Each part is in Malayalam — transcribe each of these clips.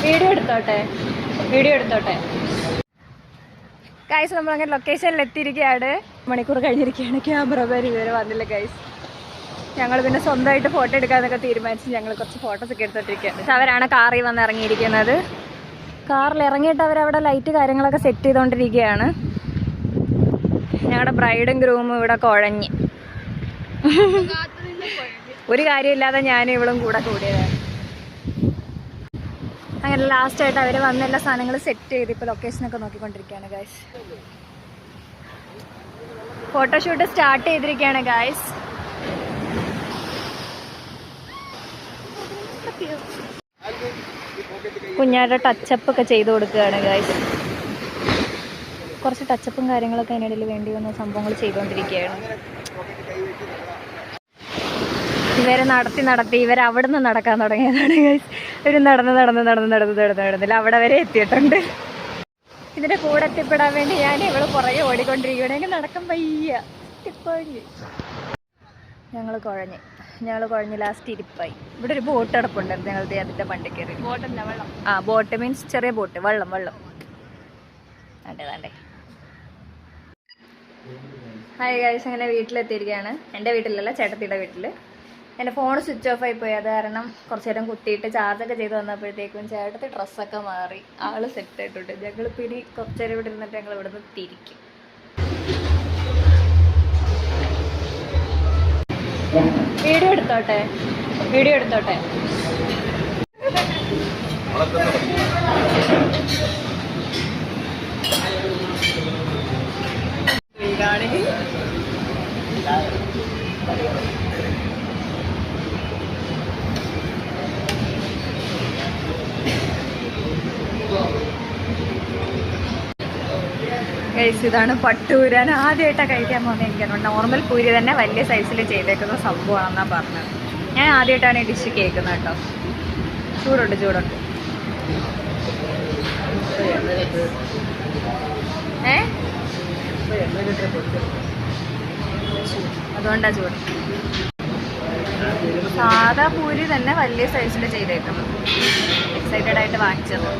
വീഡിയോ എടുത്തോട്ടെ ഗൈസ്. നമ്മളങ്ങനെ ലൊക്കേഷനിൽ എത്തിയിരിക്കുകയാണ്. മണിക്കൂർ കഴിഞ്ഞിരിക്കുകയാണ്. ക്യാമറമാൻ ഇതുവരെ വന്നില്ല ഗൈസ്. ഞങ്ങൾ പിന്നെ സ്വന്തമായിട്ട് ഫോട്ടോ എടുക്കാന്നൊക്കെ തീരുമാനിച്ച് ഞങ്ങൾ കുറച്ച് ഫോട്ടോസൊക്കെ എടുത്തോണ്ടിരിക്കുകയാണ്. അവരാണ് കാറിൽ വന്ന് ഇറങ്ങിയിരിക്കുന്നത്. കാറിൽ ഇറങ്ങിയിട്ട് അവരവിടെ ലൈറ്റ് കാര്യങ്ങളൊക്കെ സെറ്റ് ചെയ്തുകൊണ്ടിരിക്കുകയാണ്. ഞങ്ങളുടെ ബ്രൈഡും ഗ്രൂമും ഇവിടെ കുഴഞ്ഞ് ഒരു കാര്യമില്ലാതെ ഞാനും ഇവളും കൂടെ കൂടിയതാണ്. അങ്ങനെ ലാസ്റ്റായിട്ട് അവർ വന്ന എല്ലാ സാധനങ്ങളും സെറ്റ് ചെയ്ത് ഇപ്പോൾ ലൊക്കേഷനൊക്കെ നോക്കിക്കൊണ്ടിരിക്കുകയാണ് ഗൈസ്. ഫോട്ടോഷൂട്ട് സ്റ്റാർട്ട് ചെയ്തിരിക്കുകയാണ് ഗൈസ്. കുഞ്ഞാരുടെ ടച്ചപ്പ് ഒക്കെ ചെയ്ത് കൊടുക്കുകയാണ് ഗൈസ്. കുറച്ച് ടച്ചപ്പും കാര്യങ്ങളൊക്കെ അതിനിടയിൽ വേണ്ടി വന്ന സംഭവങ്ങൾ ചെയ്തുകൊണ്ടിരിക്കുകയാണ്. ഇവരെ നടത്തി ഇവർ അവിടെ നിന്ന് നടക്കാൻ തുടങ്ങിയതാണ് ഗൈസ്. ഇവർ നടന്നില്ല അവിടെ വരെ എത്തിയിട്ടുണ്ട്. ഇതിൻ്റെ കൂടെ എത്തിപ്പെടാൻ വേണ്ടി ഞാൻ ഇവള് പുറകെ ഓടിക്കൊണ്ടിരിക്കുകയാണ്. എനിക്ക് നടക്കാൻ വയ്യ. ഞങ്ങൾ കുഴഞ്ഞ് ലാസ്റ്റ് ഇരിപ്പായി. ഇവിടെ ഒരു ബോട്ട് കിടപ്പുണ്ടായിരുന്നു ഞങ്ങളുടെ അതിൻ്റെ വണ്ടി കയറി. ബോട്ട് മീൻസ് ചെറിയ ബോട്ട്, വെള്ളം അതെ. ഹായ് ഗൈസ്, അങ്ങനെ വീട്ടിലെത്തിയിരിക്കുകയാണ്. എൻ്റെ വീട്ടിലല്ല, ചേട്ടത്തിയുടെ വീട്ടിൽ. എൻ്റെ ഫോൺ സ്വിച്ച് ഓഫ് ആയി പോയി. അത് കാരണം കുറച്ച് നേരം കുത്തിയിട്ട് ചാർജൊക്കെ ചെയ്ത് വന്നപ്പോഴത്തേക്കും ചേട്ടത്തി ഡ്രസ്സൊക്കെ മാറി ആള് സെറ്റ് ആയിട്ടുണ്ട്. ഞങ്ങളിപ്പോൾ ഇനി കുറച്ച് നേരം ഇവിടെ ഇരുന്നിട്ട് ഞങ്ങൾ ഇവിടെ നിന്ന് തിരിക്കും. വീഡിയോ എടുത്തോട്ടെ ഗൈസ്, ഇതാണ് പട്ടൂര. ഞാൻ ആദ്യമായിട്ടാണ് കഴിക്കാൻ പോകുന്നത്. എനിക്ക് നോർമൽ പൂരി തന്നെ വലിയ സൈസിൽ ചെയ്തേക്കുന്ന സംഭവമാണെന്നാണ് പറഞ്ഞത്. ഞാൻ ആദ്യമായിട്ടാണ് ഈ ഡിഷ് കേൾക്കുന്നത് കേട്ടോ. ചൂടുണ്ട്. അതുകൊണ്ടാ ചൂട്. സാധാ പൂരി തന്നെ വലിയ സൈസിൽ ചെയ്തേക്കുന്നത്. എക്സൈറ്റഡ് ആയിട്ട് വാങ്ങിച്ചത്.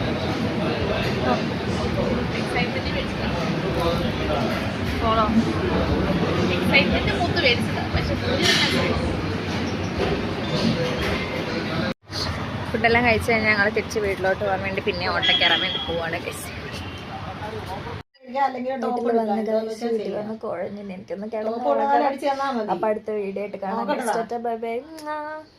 ഫുഡെല്ലാം കഴിച്ച് കഴിഞ്ഞാൽ ഞങ്ങൾ തിരിച്ച് വീട്ടിലോട്ട് പോകാൻ വേണ്ടി പിന്നെ ഓട്ടോ കയറാൻ വേണ്ടി പോവാണ് ഗൈസ്. വീട്ടിൽ വന്ന് കുഴഞ്ഞില്ല. എനിക്കൊന്ന് കിടന്നു. അപ്പൊ അടുത്ത വീഡിയോ ആയിട്ട് കാണാം. Bye bye.